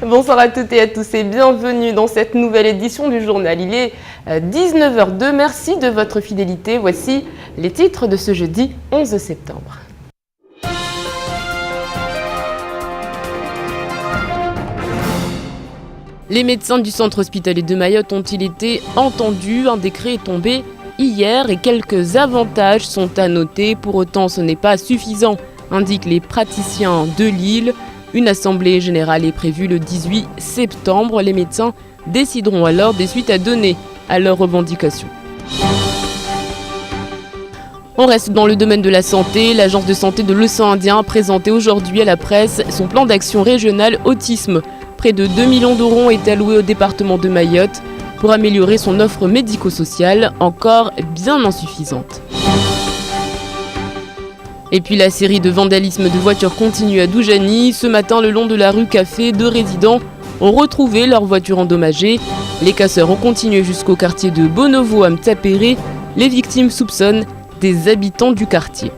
Bonsoir à toutes et à tous et bienvenue dans cette nouvelle édition du journal. Il est 19h02. Merci de votre fidélité. Voici les titres de ce jeudi 11 septembre. Les médecins du centre hospitalier de Mayotte ont-ils été entendus? Un décret est tombé hier et quelques avantages sont à noter. Pour autant, ce n'est pas suffisant, indiquent les praticiens de l'île. Une assemblée générale est prévue le 18 septembre. Les médecins décideront alors des suites à donner à leurs revendications. On reste dans le domaine de la santé. L'agence de santé de l'océan Indien a présenté aujourd'hui à la presse son plan d'action régional autisme. Près de 2 millions d'euros ont été alloués au département de Mayotte pour améliorer son offre médico-sociale, encore bien insuffisante. Et puis la série de vandalisme de voitures continue à Doujani. Ce matin, le long de la rue Café, 2 résidents ont retrouvé leur voiture endommagée. Les casseurs ont continué jusqu'au quartier de Bonovo à Mtsapéré. Les victimes soupçonnent des habitants du quartier.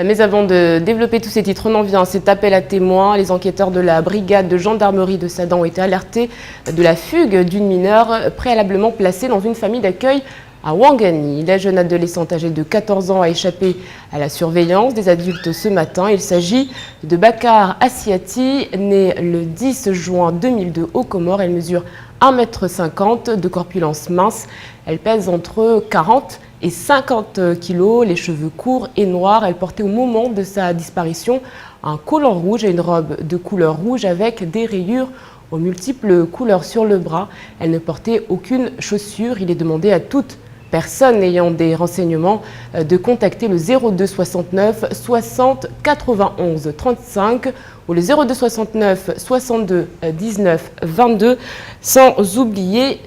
Mais avant de développer tous ces titres, on en vient à cet appel à témoins. Les enquêteurs de la brigade de gendarmerie de Sadan ont été alertés de la fugue d'une mineure préalablement placée dans une famille d'accueil à Ouangani. La jeune adolescente âgée de 14 ans a échappé à la surveillance des adultes ce matin. Il s'agit de Bakar Assiati, née le 10 juin 2002 aux Comores. Elle mesure 1,50 m de corpulence mince. Elle pèse entre 40 et 50 kilos, les cheveux courts et noirs. Elle portait au moment de sa disparition un collant rouge et une robe de couleur rouge avec des rayures aux multiples couleurs sur le bras. Elle ne portait aucune chaussure. Il est demandé à toute personne ayant des renseignements de contacter le 02 69 60 91 35 ou le 02 69 62 19 22, sans oublier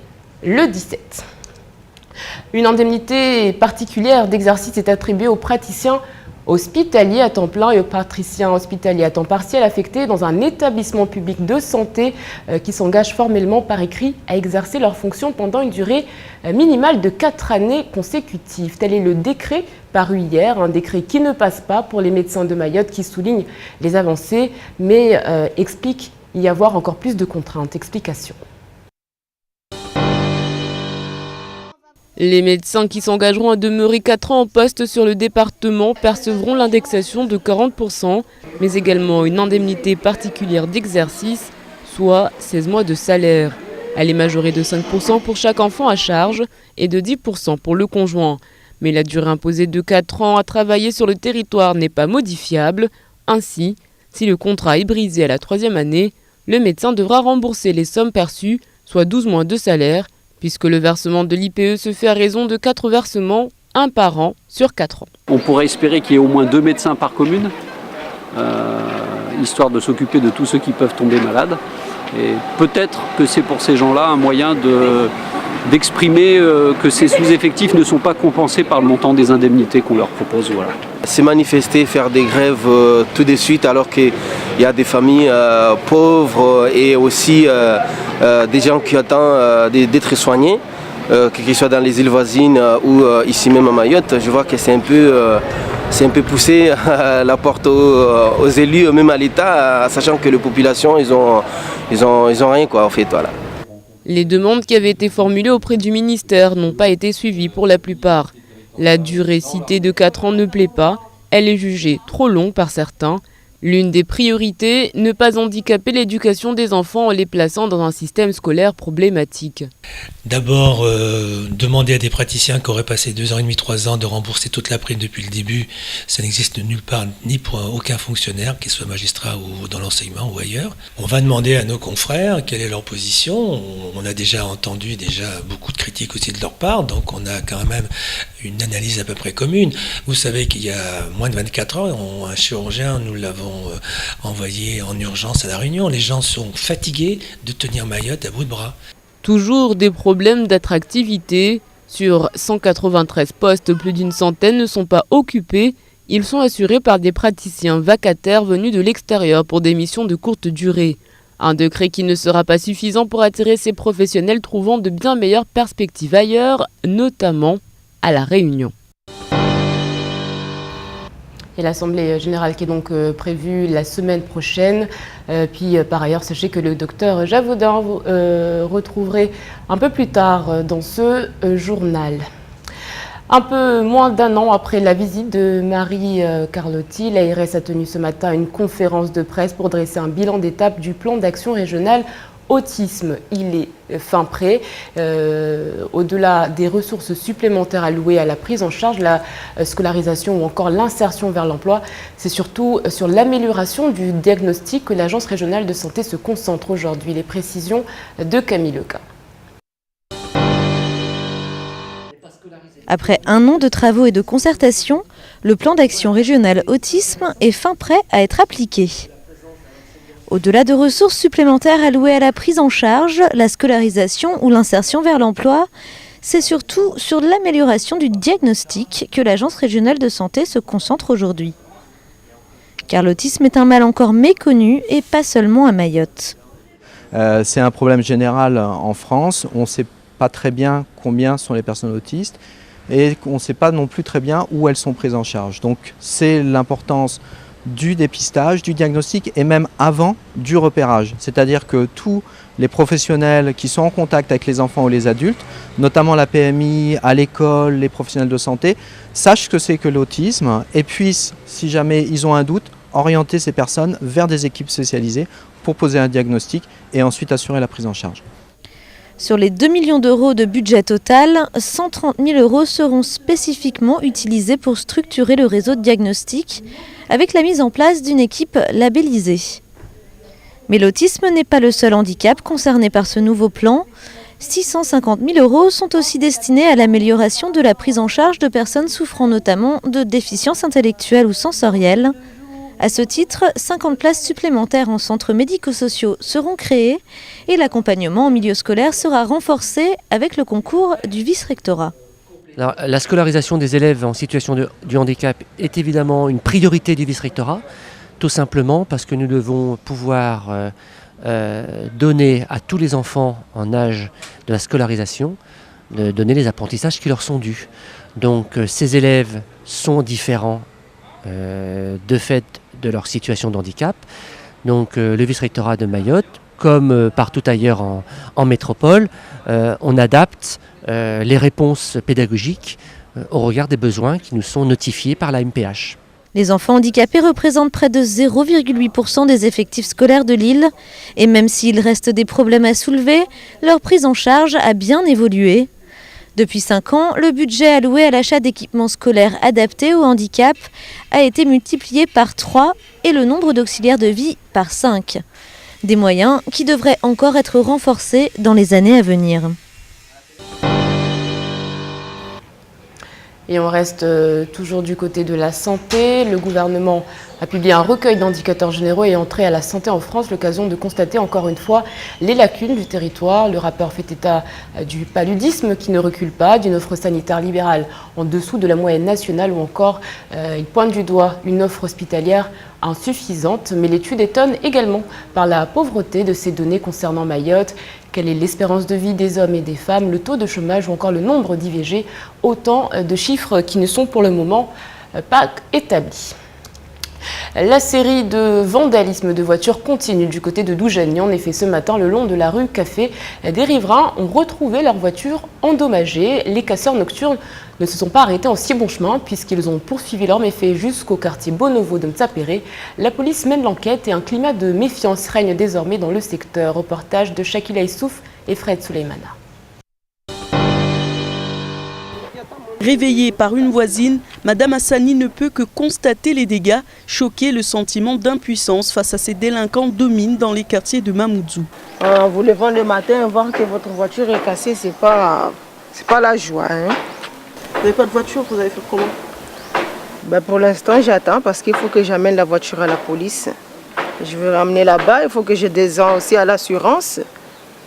le 17. Une indemnité particulière d'exercice est attribuée aux praticiens hospitaliers à temps plein et aux praticiens hospitaliers à temps partiel affectés dans un établissement public de santé qui s'engagent formellement par écrit à exercer leurs fonctions pendant une durée minimale de 4 années consécutives. Tel est le décret paru hier, un décret qui ne passe pas pour les médecins de Mayotte qui soulignent les avancées mais explique y avoir encore plus de contraintes. Explication. Les médecins qui s'engageront à demeurer 4 ans en poste sur le département percevront l'indexation de 40%, mais également une indemnité particulière d'exercice, soit 16 mois de salaire. Elle est majorée de 5% pour chaque enfant à charge et de 10% pour le conjoint. Mais la durée imposée de 4 ans à travailler sur le territoire n'est pas modifiable. Ainsi, si le contrat est brisé à la 3e année, le médecin devra rembourser les sommes perçues, soit 12 mois de salaire, puisque le versement de l'IPE se fait à raison de 4 versements, un par an sur 4 ans. On pourrait espérer qu'il y ait au moins 2 médecins par commune, histoire de s'occuper de tous ceux qui peuvent tomber malades. Et peut-être que c'est pour ces gens-là un moyen d'exprimer que ces sous-effectifs ne sont pas compensés par le montant des indemnités qu'on leur propose. Voilà. Se manifester, faire des grèves tout de suite alors qu'il y a des familles pauvres et aussi des gens qui attendent d'être soignés, qu'ils soient dans les îles voisines ou ici même à Mayotte. Je vois que c'est un peu poussé la porte aux élus, même à l'État, sachant que les populations, ils ont rien quoi en fait. Voilà. Les demandes qui avaient été formulées auprès du ministère n'ont pas été suivies pour la plupart. La durée citée de 4 ans ne plaît pas, elle est jugée trop longue par certains. L'une des priorités, ne pas handicaper l'éducation des enfants en les plaçant dans un système scolaire problématique. D'abord, demander à des praticiens qui auraient passé 2 ans et demi, 3 ans de rembourser toute la prime depuis le début, ça n'existe nulle part, ni pour aucun fonctionnaire, qu'il soit magistrat ou dans l'enseignement ou ailleurs. On va demander à nos confrères quelle est leur position. On a déjà entendu beaucoup de critiques aussi de leur part, donc on a quand même une analyse à peu près commune. Vous savez qu'il y a moins de 24 heures, un chirurgien, nous l'avons envoyé en urgence à La Réunion. Les gens sont fatigués de tenir Mayotte à bout de bras. Toujours des problèmes d'attractivité. Sur 193 postes, plus d'une centaine ne sont pas occupés. Ils sont assurés par des praticiens vacataires venus de l'extérieur pour des missions de courte durée. Un décret qui ne sera pas suffisant pour attirer ces professionnels trouvant de bien meilleures perspectives ailleurs, notamment à La Réunion. Et l'Assemblée générale qui est donc prévue la semaine prochaine. Puis par ailleurs, sachez que le docteur Javaudin vous retrouverez un peu plus tard dans ce journal. Un peu moins d'un an après la visite de Marie Carlotti, l'ARS a tenu ce matin une conférence de presse pour dresser un bilan d'étape du plan d'action régional autisme. Il est fin prêt. Au-delà des ressources supplémentaires allouées à la prise en charge, la scolarisation ou encore l'insertion vers l'emploi, c'est surtout sur l'amélioration du diagnostic que l'Agence régionale de santé se concentre aujourd'hui. Les précisions de Camille Leca. Après un an de travaux et de concertation, le plan d'action régional autisme est fin prêt à être appliqué. Au-delà de ressources supplémentaires allouées à la prise en charge, la scolarisation ou l'insertion vers l'emploi, c'est surtout sur l'amélioration du diagnostic que l'Agence régionale de santé se concentre aujourd'hui. Car l'autisme est un mal encore méconnu et pas seulement à Mayotte. C'est un problème général en France. On ne sait pas très bien combien sont les personnes autistes et on ne sait pas non plus très bien où elles sont prises en charge. Donc c'est l'importance du dépistage, du diagnostic et même avant du repérage. C'est-à-dire que tous les professionnels qui sont en contact avec les enfants ou les adultes, notamment la PMI, à l'école, les professionnels de santé, sachent ce que c'est que l'autisme et puissent, si jamais ils ont un doute, orienter ces personnes vers des équipes spécialisées pour poser un diagnostic et ensuite assurer la prise en charge. Sur les 2 millions d'euros de budget total, 130 000 euros seront spécifiquement utilisés pour structurer le réseau de diagnostic avec la mise en place d'une équipe labellisée. Mais l'autisme n'est pas le seul handicap concerné par ce nouveau plan. 650 000 euros sont aussi destinés à l'amélioration de la prise en charge de personnes souffrant notamment de déficiences intellectuelles ou sensorielles. À ce titre, 50 places supplémentaires en centres médico-sociaux seront créées et l'accompagnement en milieu scolaire sera renforcé avec le concours du vice-rectorat. Alors, la scolarisation des élèves en situation du handicap est évidemment une priorité du vice-rectorat, tout simplement parce que nous devons pouvoir donner à tous les enfants en âge de la scolarisation, de donner les apprentissages qui leur sont dus. Donc ces élèves sont différents de fait de leur situation de handicap. Donc le vice-rectorat de Mayotte, comme partout ailleurs en métropole, on adapte les réponses pédagogiques au regard des besoins qui nous sont notifiés par la MPH. Les enfants handicapés représentent près de 0,8% des effectifs scolaires de l'île. Et même s'il reste des problèmes à soulever, leur prise en charge a bien évolué. Depuis 5 ans, le budget alloué à l'achat d'équipements scolaires adaptés au handicap a été multiplié par 3 et le nombre d'auxiliaires de vie par 5. Des moyens qui devraient encore être renforcés dans les années à venir. Et on reste toujours du côté de la santé. Le gouvernement a publié un recueil d'indicateurs généraux et entré à la santé en France, l'occasion de constater encore une fois les lacunes du territoire. Le rapport fait état du paludisme qui ne recule pas, d'une offre sanitaire libérale en dessous de la moyenne nationale ou encore il pointe du doigt une offre hospitalière insuffisante. Mais l'étude étonne également par la pauvreté de ces données concernant Mayotte. Quelle est l'espérance de vie des hommes et des femmes, le taux de chômage ou encore le nombre d'IVG, autant de chiffres qui ne sont pour le moment pas établis. La série de vandalisme de voitures continue du côté de Doujani. En effet, ce matin, le long de la rue Café, des riverains ont retrouvé leurs voitures endommagées. Les casseurs nocturnes ne se sont pas arrêtés en si bon chemin puisqu'ils ont poursuivi leur méfait jusqu'au quartier Bonovo de Mtsapéré. La police mène l'enquête et un climat de méfiance règne désormais dans le secteur. Reportage de Shakila Issouf et Fred Souleymana. Réveillée par une voisine, Madame Hassani ne peut que constater les dégâts. Choquée, le sentiment d'impuissance face à ces délinquants domine dans les quartiers de Mamoudzou. En vous levant le matin, voir que votre voiture est cassée, c'est pas la joie. Hein. Vous n'avez pas de voiture, vous avez fait comment? Pour l'instant, j'attends parce qu'il faut que j'amène la voiture à la police. Je vais ramener là-bas, il faut que je descende aussi à l'assurance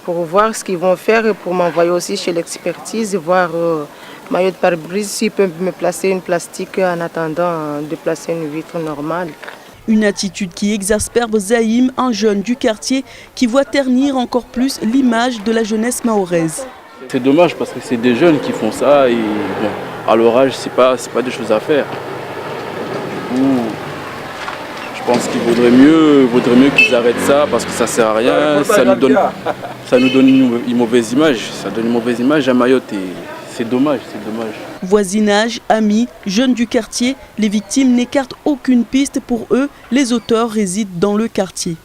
pour voir ce qu'ils vont faire et pour m'envoyer aussi chez l'expertise, voir Mayotte pare-brise s'ils peuvent me placer une plastique en attendant de placer une vitre normale. Une attitude qui exasperbe Zahim, un jeune du quartier qui voit ternir encore plus l'image de la jeunesse mahoraise. C'est dommage parce que c'est des jeunes qui font ça et bon, à leur âge, c'est pas des choses à faire. Du coup, Je pense qu'il vaudrait mieux qu'ils arrêtent ça parce que ça sert à rien. Ça nous donne une mauvaise image. Ça donne une mauvaise image à Mayotte et c'est dommage, c'est dommage. Voisinage, amis, jeunes du quartier, les victimes n'écartent aucune piste. Pour eux, les auteurs résident dans le quartier.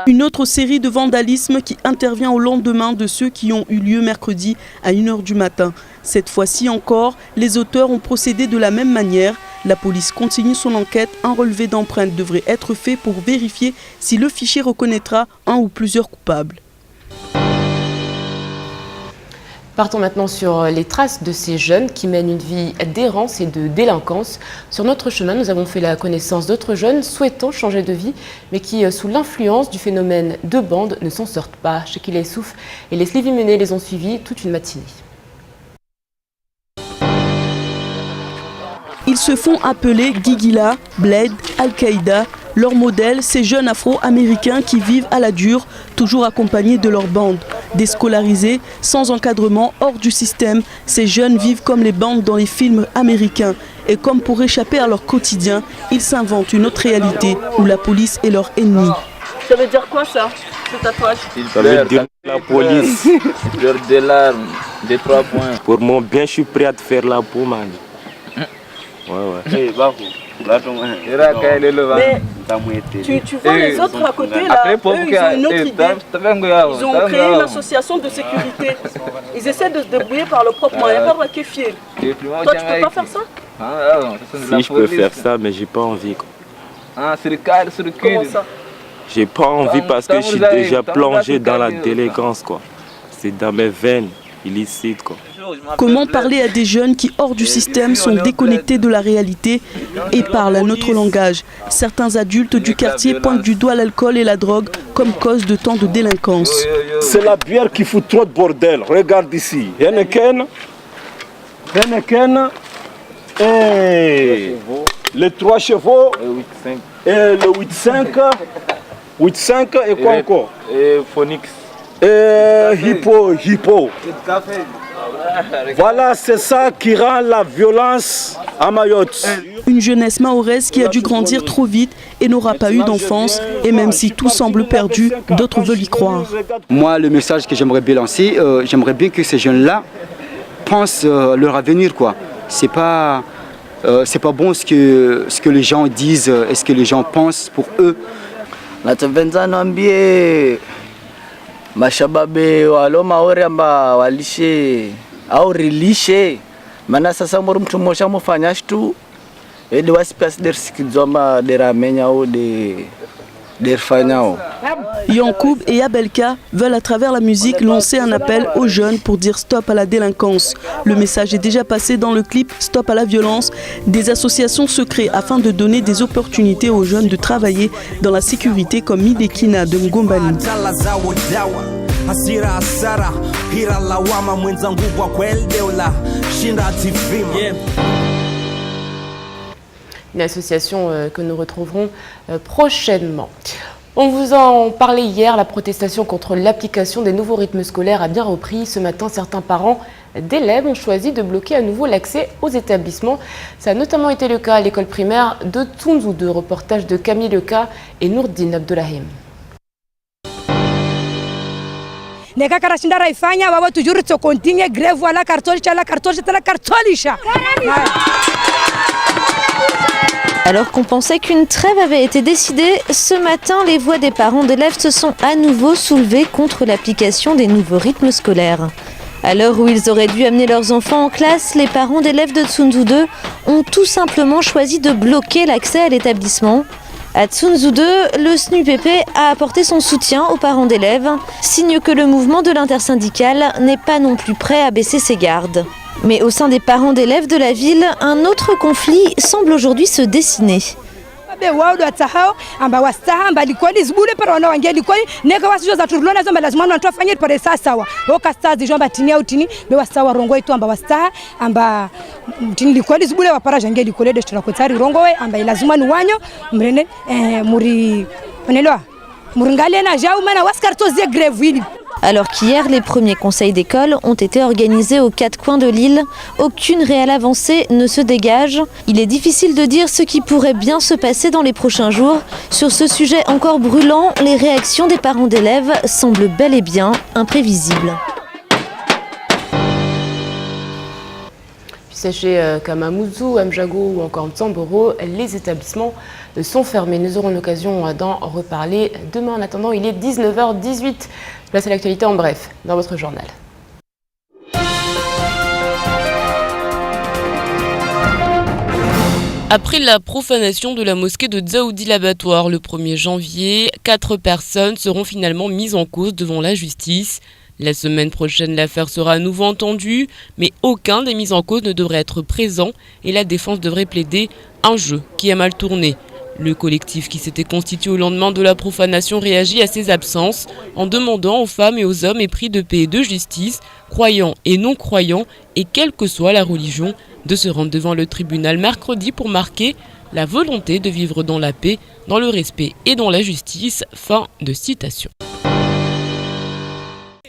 Une autre série de vandalisme qui intervient au lendemain de ceux qui ont eu lieu mercredi à 1h du matin. Cette fois-ci encore, les auteurs ont procédé de la même manière. La police continue son enquête. Un relevé d'empreintes devrait être fait pour vérifier si le fichier reconnaîtra un ou plusieurs coupables. Partons maintenant sur les traces de ces jeunes qui mènent une vie d'errance et de délinquance. Sur notre chemin, nous avons fait la connaissance d'autres jeunes souhaitant changer de vie, mais qui, sous l'influence du phénomène de bande, ne s'en sortent pas. Shekila Souf et Leslie Vimenet les ont suivis toute une matinée. Ils se font appeler Guigila, Bled, Al-Qaïda. Leur modèle, ces jeunes afro-américains qui vivent à la dure, toujours accompagnés de leur bande. Déscolarisés, sans encadrement, hors du système, ces jeunes vivent comme les bandes dans les films américains. Et comme pour échapper à leur quotidien, ils s'inventent une autre réalité où la police est leur ennemi. Ça veut dire quoi ça, ce tatouage? Ça veut dire la police. Leur des larmes, des 3 points. Pour mon bien, je suis prêt à te faire la peau, man. Ouais. Mais tu vois les autres à côté là, eux ils ont une autre idée. Ils ont créé une association de sécurité. Ils essaient de se débrouiller par le propre moyen. Toi tu peux pas faire ça? Si je peux faire ça, mais j'ai pas envie. Comment ça? J'ai pas envie parce que je suis déjà plongé dans la délinquance quoi. C'est dans mes veines illicites quoi. Comment parler à des jeunes qui, hors du système, sont déconnectés de la réalité et parlent un autre langage? Certains adultes du quartier pointent du doigt l'alcool et la drogue comme cause de tant de délinquance. C'est la bière qui fout trop de bordel. Regarde ici. Heineken et les 3 chevaux et le 8-5 et quoi encore? Et Phoenix. Et Hippo. Voilà, c'est ça qui rend la violence à Mayotte. Une jeunesse mahoraise qui a dû grandir trop vite et n'aura pas eu d'enfance. Et même si tout semble perdu, d'autres veulent y croire. Moi, le message que j'aimerais bien lancer, j'aimerais bien que ces jeunes-là pensent leur avenir, quoi. C'est pas bon ce que les gens disent et ce que les gens pensent pour eux. Mashababe walo maore amba walishe au rilishe mana sasa moro mtu mosha mufanya shtu ede wasipas der sikizoma deramenya ou der fanyao. Yankoub et Abelka veulent à travers la musique lancer un appel aux jeunes pour dire stop à la délinquance. Le message est déjà passé dans le clip Stop à la violence. Des associations se créent afin de donner des opportunités aux jeunes de travailler dans la sécurité comme Midekina de Mgombani. Une association que nous retrouverons prochainement. On vous en parlait hier, la protestation contre l'application des nouveaux rythmes scolaires a bien repris. Ce matin, certains parents d'élèves ont choisi de bloquer à nouveau l'accès aux établissements. Ça a notamment été le cas à l'école primaire de Tsunzu, reportage de Camille Leca et Nourdine Abdoulahim. Alors qu'on pensait qu'une trêve avait été décidée, ce matin, les voix des parents d'élèves se sont à nouveau soulevées contre l'application des nouveaux rythmes scolaires. À l'heure où ils auraient dû amener leurs enfants en classe, les parents d'élèves de Tsunzu 2 ont tout simplement choisi de bloquer l'accès à l'établissement. À Tsunzu 2, le SNUPP a apporté son soutien aux parents d'élèves, signe que le mouvement de l'intersyndicale n'est pas non plus prêt à baisser ses gardes. Mais au sein des parents d'élèves de la ville, un autre conflit semble aujourd'hui se dessiner. be waudo atsahao amba wastaha amba likoli zibule para wana wangia likoli neka wasijo za turlona zomba lazima wana afanye pare sawa oka stazi jomba tini au tini be wasawa rongo itu amba wastaha amba tini likoli zibule wapara jangia likoli de turakotari rongo we amba lazima ni wanyo mrene muri onelwa muringale na jau mana waskarto ze grève wili. Alors qu'hier, les premiers conseils d'école ont été organisés aux 4 coins de l'île, aucune réelle avancée ne se dégage. Il est difficile de dire ce qui pourrait bien se passer dans les prochains jours. Sur ce sujet encore brûlant, les réactions des parents d'élèves semblent bel et bien imprévisibles. Sachez qu'à Mamoudzou, Mjago ou encore Mtsamboro, les établissements sont fermés. Nous aurons l'occasion d'en reparler demain. En attendant, il est 19h18. Place à l'actualité en bref, dans votre journal. Après la profanation de la mosquée de Dzaoudi l'Abattoir le 1er janvier, 4 personnes seront finalement mises en cause devant la justice. La semaine prochaine, l'affaire sera à nouveau entendue, mais aucun des mis en cause ne devrait être présent et la défense devrait plaider un jeu qui a mal tourné. Le collectif qui s'était constitué au lendemain de la profanation réagit à ces absences en demandant aux femmes et aux hommes épris de paix et de justice, croyants et non-croyants, et quelle que soit la religion, de se rendre devant le tribunal mercredi pour marquer la volonté de vivre dans la paix, dans le respect et dans la justice. Fin de citation.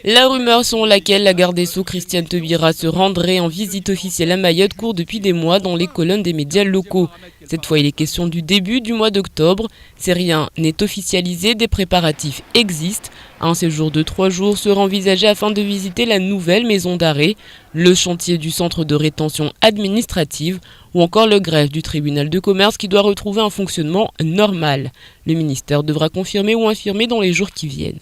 La rumeur selon laquelle la garde des Sceaux Christiane Taubira se rendrait en visite officielle à Mayotte court depuis des mois dans les colonnes des médias locaux. Cette fois, il est question du début du mois d'octobre. Si rien n'est officialisé, des préparatifs existent. Un séjour de 3 jours sera envisagé afin de visiter la nouvelle maison d'arrêt, le chantier du centre de rétention administrative ou encore le greffe du tribunal de commerce qui doit retrouver un fonctionnement normal. Le ministère devra confirmer ou infirmer dans les jours qui viennent.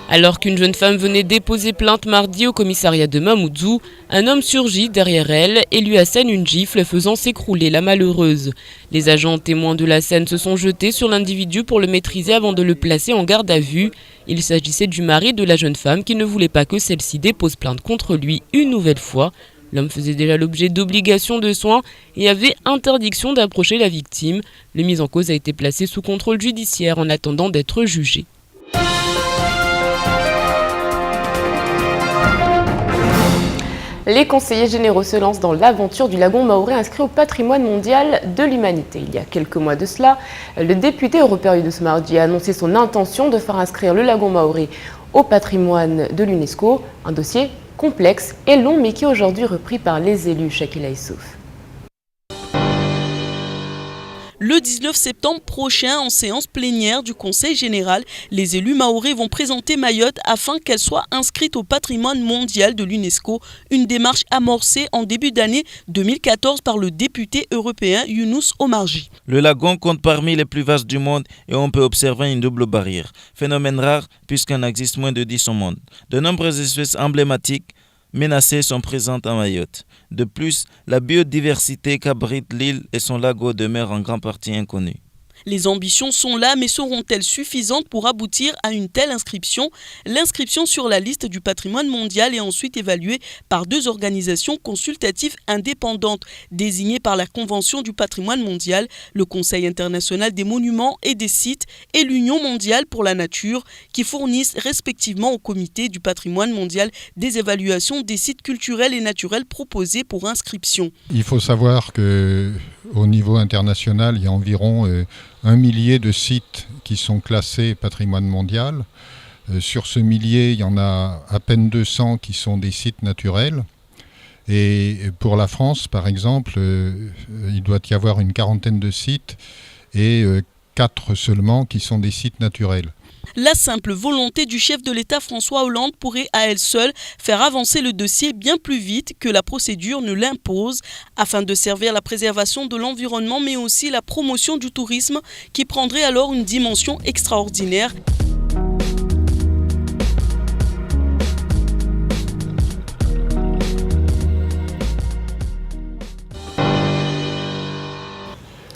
Alors qu'une jeune femme venait déposer plainte mardi au commissariat de Mamoudzou, un homme surgit derrière elle et lui assène une gifle faisant s'écrouler la malheureuse. Les agents témoins de la scène se sont jetés sur l'individu pour le maîtriser avant de le placer en garde à vue. Il s'agissait du mari de la jeune femme qui ne voulait pas que celle-ci dépose plainte contre lui une nouvelle fois. L'homme faisait déjà l'objet d'obligations de soins et avait interdiction d'approcher la victime. Le mis en cause a été placé sous contrôle judiciaire en attendant d'être jugé. Les conseillers généraux se lancent dans l'aventure du lagon maoré inscrit au patrimoine mondial de l'humanité. Il y a quelques mois de cela, le député européen Yunus Mardi a annoncé son intention de faire inscrire le lagon maoré au patrimoine de l'UNESCO. Un dossier complexe et long mais qui est aujourd'hui repris par les élus. Shakila Issouf. Le 19 septembre prochain, en séance plénière du Conseil général, les élus mahorais vont présenter Mayotte afin qu'elle soit inscrite au patrimoine mondial de l'UNESCO, une démarche amorcée en début d'année 2014 par le député européen Younous Omarji. Le lagon compte parmi les plus vastes du monde et on peut observer une double barrière. Phénomène rare puisqu'il en existe moins de 10 au monde. De nombreuses espèces emblématiques menacées sont présentes à Mayotte. De plus, la biodiversité qu'abrite l'île et son lago demeurent en grande partie inconnues. Les ambitions sont là, mais seront-elles suffisantes pour aboutir à une telle inscription? L'inscription sur la liste du patrimoine mondial est ensuite évaluée par 2 organisations consultatives indépendantes désignées par la Convention du patrimoine mondial, le Conseil international des monuments et des sites et l'Union mondiale pour la nature, qui fournissent respectivement au Comité du patrimoine mondial des évaluations des sites culturels et naturels proposés pour inscription. Il faut savoir qu'au niveau international, il y a environ 1 millier de sites qui sont classés patrimoine mondial. Sur ce millier, il y en a à peine 200 qui sont des sites naturels. Et pour la France, par exemple, il doit y avoir une quarantaine de sites et 4 seulement qui sont des sites naturels. La simple volonté du chef de l'État François Hollande pourrait à elle seule faire avancer le dossier bien plus vite que la procédure ne l'impose, afin de servir la préservation de l'environnement mais aussi la promotion du tourisme qui prendrait alors une dimension extraordinaire.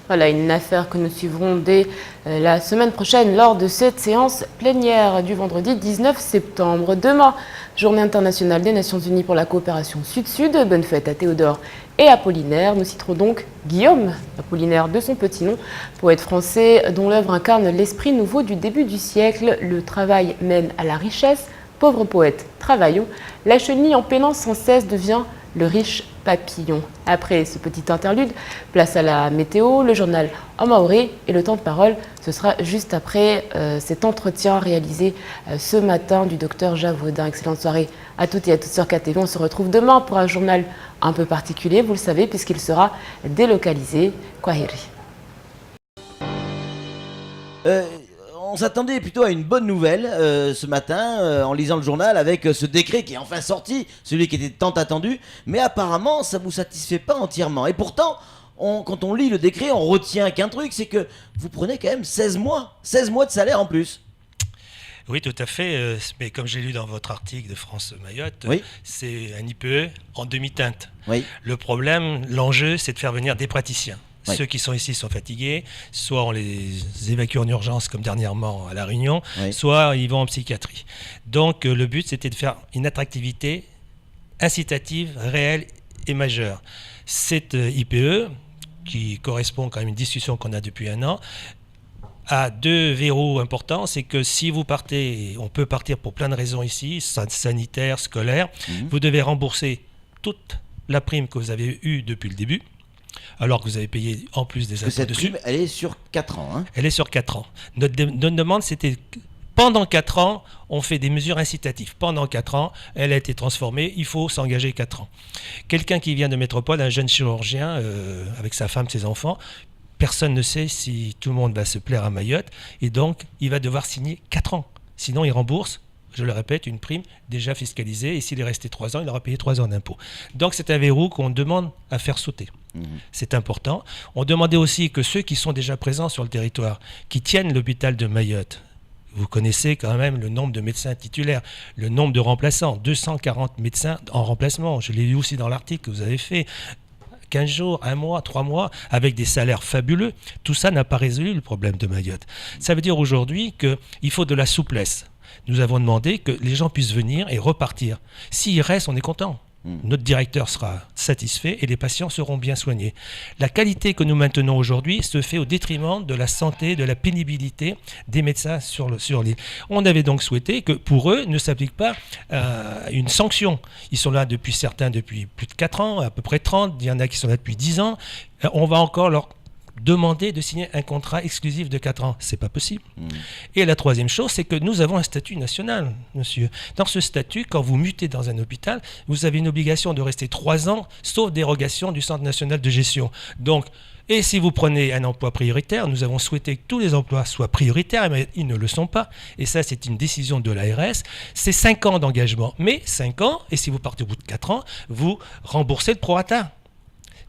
Voilà une affaire que nous suivrons dès la semaine prochaine lors de cette séance plénière du vendredi 19 septembre. Demain, journée internationale des Nations Unies pour la coopération Sud-Sud. Bonne fête à Théodore et Apollinaire. Nous citerons donc Guillaume Apollinaire de son petit nom, poète français dont l'œuvre incarne l'esprit nouveau du début du siècle. Le travail mène à la richesse. Pauvre poète, travaillons. La chenille en peinant sans cesse devient le riche papillon. Après ce petit interlude, place à la météo, le journal en maoré et le temps de parole. Ce sera juste après cet entretien réalisé ce matin du docteur Javaudin. Excellente soirée à toutes et à tous sur KTV. On se retrouve demain pour un journal un peu particulier, vous le savez, puisqu'il sera délocalisé. Kwahiri. On s'attendait plutôt à une bonne nouvelle ce matin en lisant le journal avec ce décret qui est enfin sorti, celui qui était tant attendu, mais apparemment ça ne vous satisfait pas entièrement. Et pourtant, quand on lit le décret, on retient qu'un truc, c'est que vous prenez quand même 16 mois de salaire en plus. Oui, tout à fait. Mais comme j'ai lu dans votre article de France Mayotte, oui. C'est un IPE en demi-teinte. Oui. Le problème, l'enjeu, c'est de faire venir des praticiens. Oui. Ceux qui sont ici sont fatigués, soit on les évacue en urgence comme dernièrement à La Réunion, oui. Soit ils vont en psychiatrie. Donc le but c'était de faire une attractivité incitative, réelle et majeure. Cette IPE, qui correspond quand même à une discussion qu'on a depuis un an, a deux verrous importants, c'est que si vous partez, on peut partir pour plein de raisons ici, sanitaires, scolaires, vous devez rembourser toute la prime que vous avez eue depuis le début, alors que vous avez payé en plus des impôts dessus. Prime, elle est sur 4 ans. Hein. Elle est sur 4 ans. Notre demande, c'était pendant 4 ans, on fait des mesures incitatives. Pendant 4 ans, elle a été transformée, il faut s'engager 4 ans. Quelqu'un qui vient de métropole, un jeune chirurgien, avec sa femme, ses enfants, personne ne sait si tout le monde va se plaire à Mayotte, et donc il va devoir signer 4 ans. Sinon, il rembourse, je le répète, une prime déjà fiscalisée, et s'il est resté 3 ans, il aura payé 3 ans d'impôts. Donc c'est un verrou qu'on demande à faire sauter. C'est important. On demandait aussi que ceux qui sont déjà présents sur le territoire, qui tiennent l'hôpital de Mayotte, vous connaissez quand même le nombre de médecins titulaires, le nombre de remplaçants, 240 médecins en remplacement. Je l'ai lu aussi dans l'article que vous avez fait. 15 jours, 1 mois, 3 mois, avec des salaires fabuleux. Tout ça n'a pas résolu le problème de Mayotte. Ça veut dire aujourd'hui qu'il faut de la souplesse. Nous avons demandé que les gens puissent venir et repartir. S'ils restent, on est content. Notre directeur sera satisfait et les patients seront bien soignés. La qualité que nous maintenons aujourd'hui se fait au détriment de la santé, de la pénibilité des médecins sur l'île. On avait donc souhaité que pour eux ne s'applique pas une sanction. Ils sont là depuis certains depuis plus de 4 ans, à peu près 30, il y en a qui sont là depuis 10 ans. On va encore leur demander de signer un contrat exclusif de 4 ans. C'est pas possible. Et la troisième chose, c'est que nous avons un statut national, monsieur. Dans ce statut, quand vous mutez dans un hôpital, vous avez une obligation de rester 3 ans, sauf dérogation du Centre national de gestion. Donc, et si vous prenez un emploi prioritaire, nous avons souhaité que tous les emplois soient prioritaires, mais ils ne le sont pas. Et ça, c'est une décision de l'ARS. C'est 5 ans d'engagement. Mais 5 ans, et si vous partez au bout de 4 ans, vous remboursez le prorata.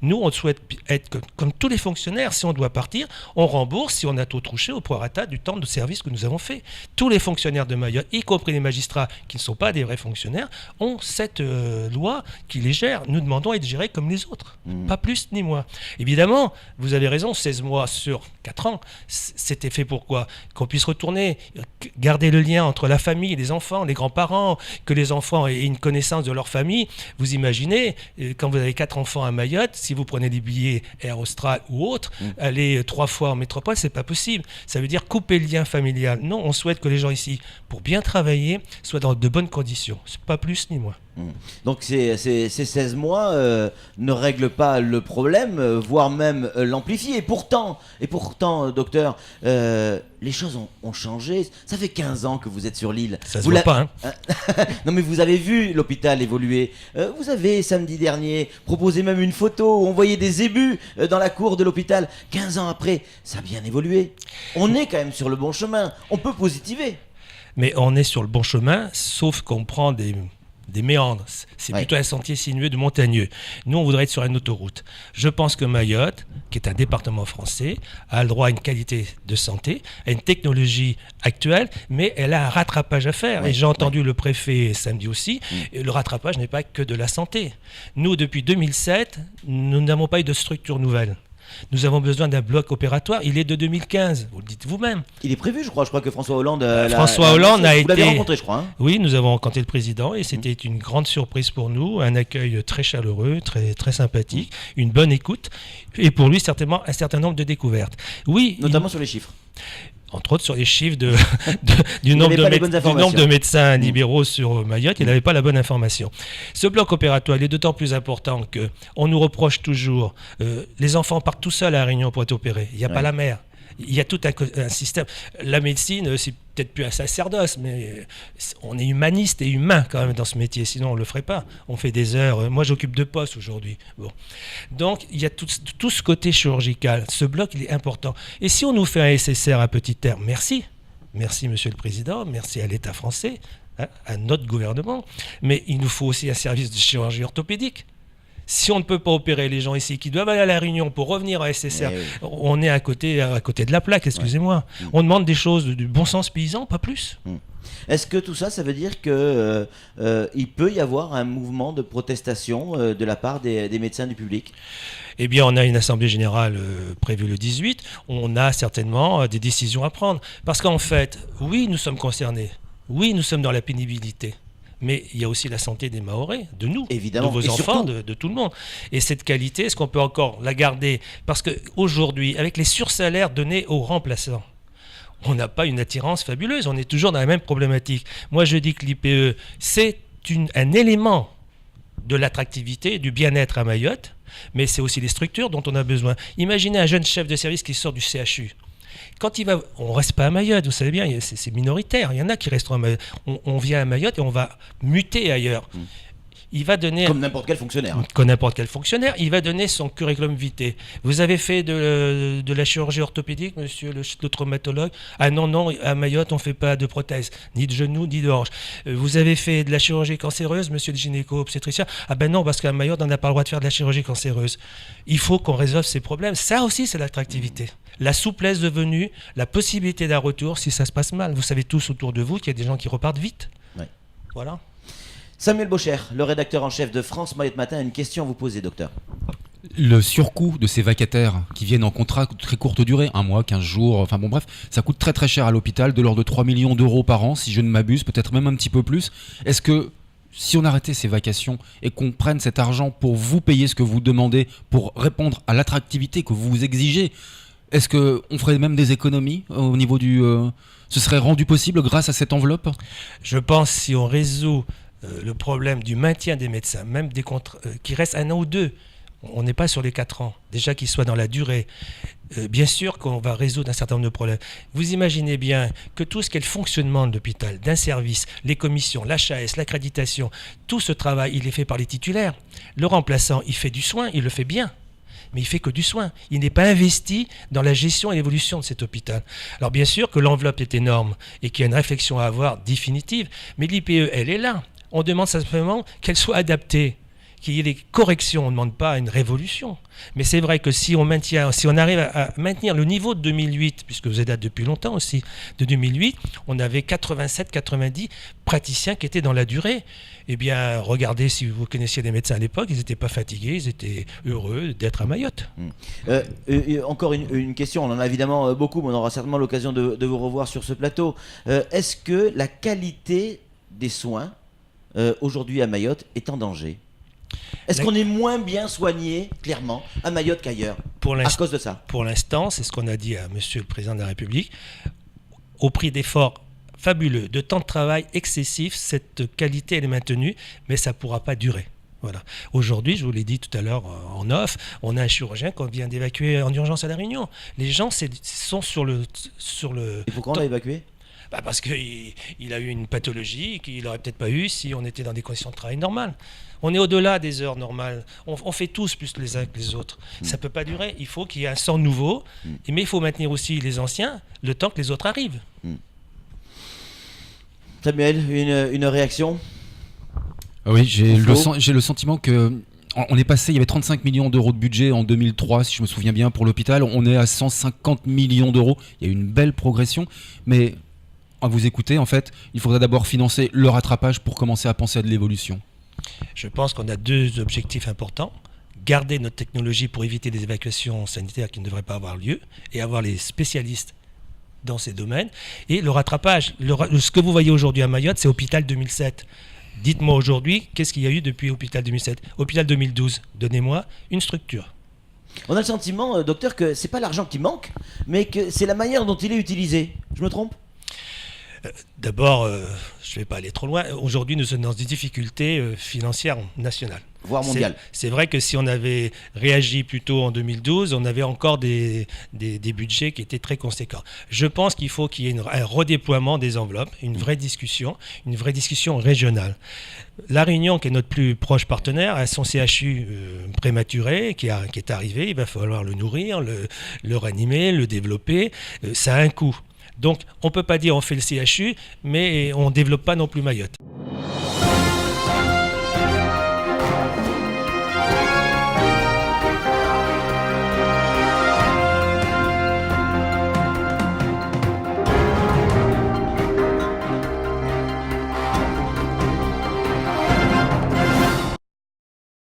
Nous, on souhaite être comme tous les fonctionnaires. Si on doit partir, on rembourse si on a tout touché au prorata du temps de service que nous avons fait. Tous les fonctionnaires de Mayotte, y compris les magistrats qui ne sont pas des vrais fonctionnaires, ont cette loi qui les gère. Nous demandons à être gérés comme les autres, pas plus ni moins. Évidemment, vous avez raison, 16 mois sur 4 ans, c'était fait pour quoi ? Qu'on puisse retourner, garder le lien entre la famille, les enfants, les grands-parents, que les enfants aient une connaissance de leur famille. Vous imaginez, quand vous avez 4 enfants à Mayotte, si vous prenez des billets Air Austral ou autres, aller 3 fois en métropole, c'est pas possible. Ça veut dire couper le lien familial. Non, on souhaite que les gens ici, pour bien travailler, soient dans de bonnes conditions. C'est pas plus ni moins. Donc ces 16 mois ne règlent pas le problème, voire même l'amplifient. Et pourtant, docteur, les choses ont changé. Ça fait 15 ans que vous êtes sur l'île. Ça se voit pas, hein. Non mais vous avez vu l'hôpital évoluer. Vous avez, samedi dernier, proposé même une photo où on voyait des ébus dans la cour de l'hôpital. 15 ans après, ça a bien évolué. On est quand même sur le bon chemin. On peut positiver. Mais on est sur le bon chemin, sauf qu'on prend des méandres. C'est plutôt un sentier sinueux de montagneux. Nous, on voudrait être sur une autoroute. Je pense que Mayotte, qui est un département français, a le droit à une qualité de santé, à une technologie actuelle, mais elle a un rattrapage à faire. Et j'ai entendu le préfet samedi aussi, et le rattrapage n'est pas que de la santé. Nous, depuis 2007, nous n'avons pas eu de structure nouvelle. Nous avons besoin d'un bloc opératoire. Il est de 2015, vous le dites vous-même. Il est prévu, je crois que François Hollande... François Hollande a été... Vous l'avez rencontré, je crois. Oui, nous avons rencontré le président et c'était une grande surprise pour nous, un accueil très chaleureux, très, très sympathique, une bonne écoute et pour lui certainement un certain nombre de découvertes. Oui, notamment sur les chiffres. Entre autres sur les chiffres du nombre de médecins libéraux sur Mayotte, il n'avait pas la bonne information. Ce bloc opératoire, il est d'autant plus important qu'on nous reproche toujours, les enfants partent tout seuls à La Réunion pour être opérés, il n'y a pas la mère. Il y a tout un système. La médecine, c'est peut-être plus un sacerdoce, mais on est humaniste et humain quand même dans ce métier, sinon on ne le ferait pas. On fait des heures. Moi, j'occupe 2 postes aujourd'hui. Bon. Donc, il y a tout ce côté chirurgical. Ce bloc, il est important. Et si on nous fait un SSR à petit terme, merci. Merci, Monsieur le Président. Merci à l'État français, à notre gouvernement. Mais il nous faut aussi un service de chirurgie orthopédique. Si on ne peut pas opérer les gens ici qui doivent aller à La Réunion pour revenir à SSR, on est à côté de la plaque, excusez-moi. On demande des choses du bon sens paysan, pas plus. Est-ce que tout ça, ça veut dire que il peut y avoir un mouvement de protestation de la part des médecins du public ? Eh bien, on a une assemblée générale prévue le 18. On a certainement des décisions à prendre. Parce qu'en fait, oui, nous sommes concernés. Oui, nous sommes dans la pénibilité. Mais il y a aussi la santé des Mahorais, de nous, évidemment, de vos enfants, de tout le monde. Et cette qualité, est-ce qu'on peut encore la garder ? Parce qu'aujourd'hui, avec les sursalaires donnés aux remplaçants, on n'a pas une attirance fabuleuse, on est toujours dans la même problématique. Moi, je dis que l'IPE, c'est un élément de l'attractivité, du bien-être à Mayotte, mais c'est aussi les structures dont on a besoin. Imaginez un jeune chef de service qui sort du CHU. Quand il va, on reste pas à Mayotte, vous savez bien, c'est minoritaire. Il y en a qui resteront à Mayotte. On vient à Mayotte et on va muter ailleurs. Il va donner... Comme n'importe quel fonctionnaire. Comme n'importe quel fonctionnaire. Il va donner son curriculum vitae. Vous avez fait de la chirurgie orthopédique, monsieur le traumatologue ? Ah non, à Mayotte, on ne fait pas de prothèse, ni de genoux, ni de hanches. Vous avez fait de la chirurgie cancéreuse, monsieur le gynéco-obstétricien ? Ah ben non, parce qu'à Mayotte, on n'a pas le droit de faire de la chirurgie cancéreuse. Il faut qu'on résolve ces problèmes. Ça aussi, c'est l'attractivité. La souplesse de venue, la possibilité d'un retour si ça se passe mal. Vous savez tous autour de vous qu'il y a des gens qui repartent vite. Ouais. Voilà. Samuel Bocher, le rédacteur en chef de France Mayotte Matin, a une question à vous poser, docteur. Le surcoût de ces vacataires qui viennent en contrat de très courte durée, 1 mois, 15 jours, enfin bon bref, ça coûte très très cher à l'hôpital, de l'ordre de 3 millions d'euros par an, si je ne m'abuse, peut-être même un petit peu plus. Est-ce que si on arrêtait ces vacations et qu'on prenne cet argent pour vous payer ce que vous demandez, pour répondre à l'attractivité que vous exigez, est-ce qu'on ferait même des économies au niveau du... ce serait rendu possible grâce à cette enveloppe ? Je pense si on résout le problème du maintien des médecins, même des contrats qui restent 1 an ou 2, on n'est pas sur les 4 ans, déjà qu'ils soient dans la durée. Bien sûr qu'on va résoudre un certain nombre de problèmes. Vous imaginez bien que tout ce qui est le fonctionnement de l'hôpital, d'un service, les commissions, l'HAS, l'accréditation, tout ce travail, il est fait par les titulaires. Le remplaçant, il fait du soin, il le fait bien. Mais il fait que du soin. Il n'est pas investi dans la gestion et l'évolution de cet hôpital. Alors bien sûr que l'enveloppe est énorme et qu'il y a une réflexion à avoir définitive, mais l'IPE, elle est là. On demande simplement qu'elle soit adaptée, qu'il y ait des corrections. On ne demande pas une révolution. Mais c'est vrai que si on arrive à maintenir le niveau de 2008, puisque vous êtes là depuis longtemps aussi, de 2008, on avait 87-90 praticiens qui étaient dans la durée. Eh bien, regardez, si vous connaissiez des médecins à l'époque, ils n'étaient pas fatigués, ils étaient heureux d'être à Mayotte. Encore une question, on en a évidemment beaucoup, mais on aura certainement l'occasion de vous revoir sur ce plateau. Est-ce que la qualité des soins aujourd'hui à Mayotte est en danger ? Est-ce qu'on est moins bien soigné, clairement, à Mayotte qu'ailleurs, à cause de ça ? Pour l'instant, c'est ce qu'on a dit à Monsieur le Président de la République, au prix d'efforts fabuleux, de temps de travail excessif, cette qualité elle est maintenue, mais ça ne pourra pas durer. Voilà. Aujourd'hui, je vous l'ai dit tout à l'heure en off, on a un chirurgien qu'on vient d'évacuer en urgence à La Réunion. Les gens sont sur le... Et pourquoi on l'a évacué ? Parce qu'il a eu une pathologie qu'il n'aurait peut-être pas eu si on était dans des conditions de travail normales. On est au-delà des heures normales. On fait tous plus les uns que les autres. Ça ne peut pas durer. Il faut qu'il y ait un sang nouveau, mais il faut maintenir aussi les anciens le temps que les autres arrivent. Samuel, une réaction ? Oui, j'ai le sentiment que... On est passé, il y avait 35 millions d'euros de budget en 2003, si je me souviens bien, pour l'hôpital. On est à 150 millions d'euros. Il y a eu une belle progression, mais... à vous écouter, en fait, il faudrait d'abord financer le rattrapage pour commencer à penser à de l'évolution. Je pense qu'on a 2 objectifs importants. garder notre technologie pour éviter des évacuations sanitaires qui ne devraient pas avoir lieu et avoir les spécialistes dans ces domaines. Et le rattrapage, ce que vous voyez aujourd'hui à Mayotte, c'est Hôpital 2007. Dites-moi aujourd'hui, qu'est-ce qu'il y a eu depuis Hôpital 2007 ? Hôpital 2012, donnez-moi une structure. On a le sentiment, docteur, que c'est pas l'argent qui manque, mais que c'est la manière dont il est utilisé. Je me trompe ? D'abord, je ne vais pas aller trop loin. Aujourd'hui, nous sommes dans des difficultés financières nationales. Voire mondiales. C'est vrai que si on avait réagi plus tôt en 2012, on avait encore des budgets qui étaient très conséquents. Je pense qu'il faut qu'il y ait un redéploiement des enveloppes, une vraie discussion régionale. La Réunion, qui est notre plus proche partenaire, a son CHU prématuré qui est arrivé. Il va falloir le nourrir, le ranimer, le développer. Ça a un coût. Donc, on ne peut pas dire on fait le CHU, mais on ne développe pas non plus Mayotte.